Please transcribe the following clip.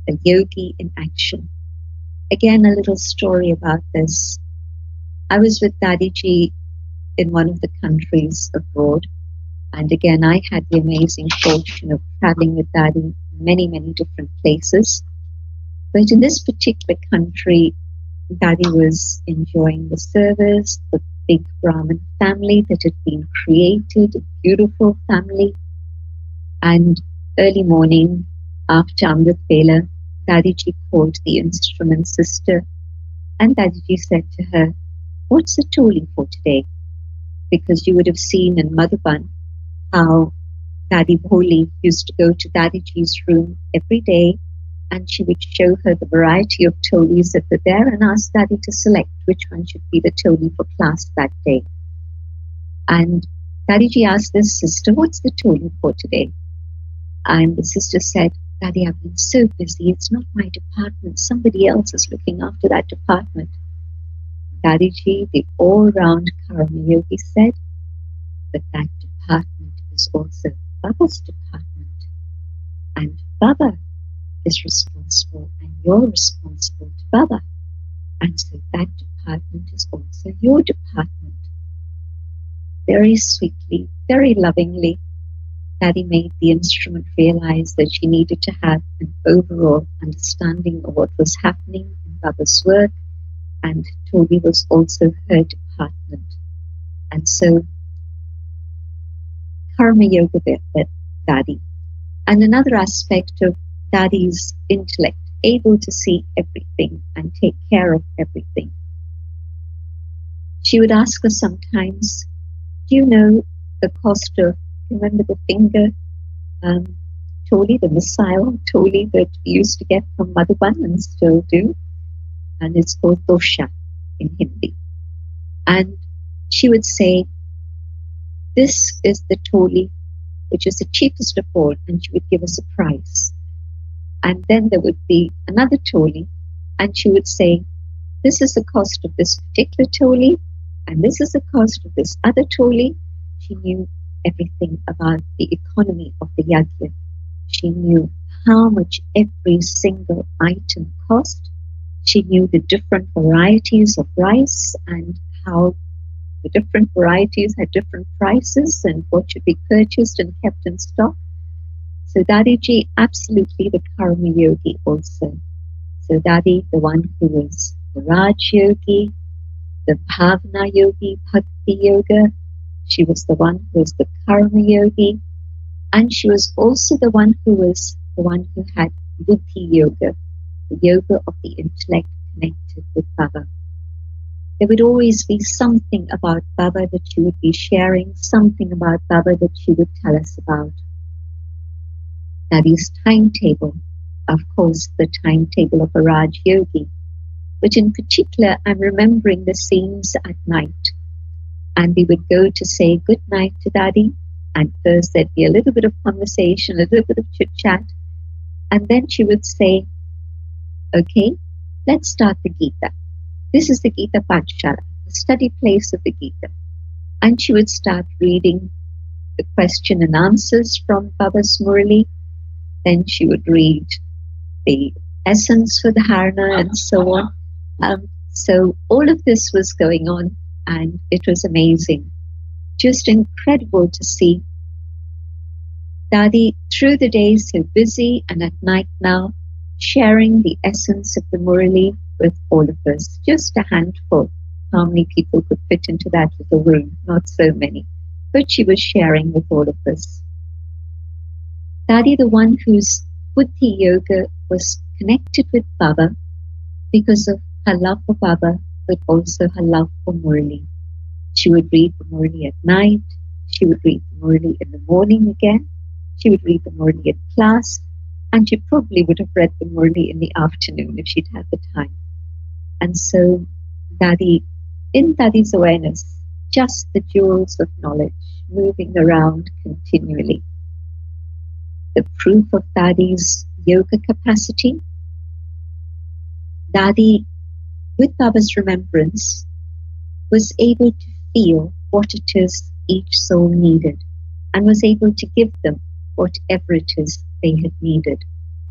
a yogi in action. Again, a little story about this. I was with Dadiji in one of the countries abroad, and again, I had the amazing fortune of traveling with Daddy many, many different places. But in this particular country, Daddy was enjoying the service, the big Brahmin family that had been created, a beautiful family. And early morning, after Amrit Vela, Dadiji called the instrument sister, and Dadiji said to her, "What's the tolling for today?" Because you would have seen in Madhuban how Daddy Bholi used to go to Dadiji's room every day, and she would show her the variety of tolis that were there and ask Daddy to select which one should be the toli for class that day. And Dadiji asked this sister, "What's the toli for today?" And the sister said, "Daddy, I've been so busy. It's not my department. Somebody else is looking after that department." Dadiji, the all-round Karma Yogi, said, "But that department is also Baba's department. And Baba is responsible, and you're responsible to Baba. And so that department is also your department." Very sweetly, very lovingly, Daddy made the instrument realize that she needed to have an overall understanding of what was happening in Baba's work, and Toli was also her department. And so, Karma Yoga with Daddy. And another aspect of Daddy's intellect, able to see everything and take care of everything. She would ask us sometimes, "Do you know the cost of," remember the finger toli, the missile toli that we used to get from Madhuban and still do? And it's called dosha in Hindi. And she would say, "This is the toli, which is the cheapest of all," and she would give us a price. And then there would be another toli, and she would say, "This is the cost of this particular toli, and this is the cost of this other toli." She knew everything about the economy of the yajna. She knew how much every single item cost. She knew the different varieties of rice and how the different varieties had different prices and what should be purchased and kept in stock. So Dadiji, absolutely the Karma Yogi also. So Dadi, the one who was the Raj Yogi, the Bhavana Yogi, Bhakti Yoga. She was the one who was the Karma Yogi. And she was also the one who had Buddhi Yoga, the yoga of the intellect connected with Baba. There would always be something about Baba that she would be sharing, something about Baba that she would tell us about. Nadi's timetable, of course, the timetable of a Raj Yogi. But in particular, I'm remembering the scenes at night. And we would go to say good night to Daddy. And first there'd be a little bit of conversation, a little bit of chit-chat. And then she would say, "Okay, let's start the Gita. This is the Gita Pathshala, the study place of the Gita." And she would start reading the question and answers from Baba's Murli. Then she would read the essence for the Dharana and so on. So all of this was going on, and it was amazing. Just incredible to see Dadi through the day so busy, and at night now sharing the essence of the Murli with all of us. Just a handful. How many people could fit into that little room? Not so many. But she was sharing with all of us. Dadi, the one whose Buddhi Yoga was connected with Baba because of her love for Baba, but also her love for Murli. She would read the Murli at night. She would read the Murli in the morning again. She would read the Murli in class. And she probably would have read the Murli in the afternoon if she'd had the time. And so Dadi, in Dadi's awareness, just the jewels of knowledge moving around continually. The proof of Dadi's yoga capacity. Dadi, with Baba's remembrance, was able to feel what it is each soul needed and was able to give them whatever it is they had needed.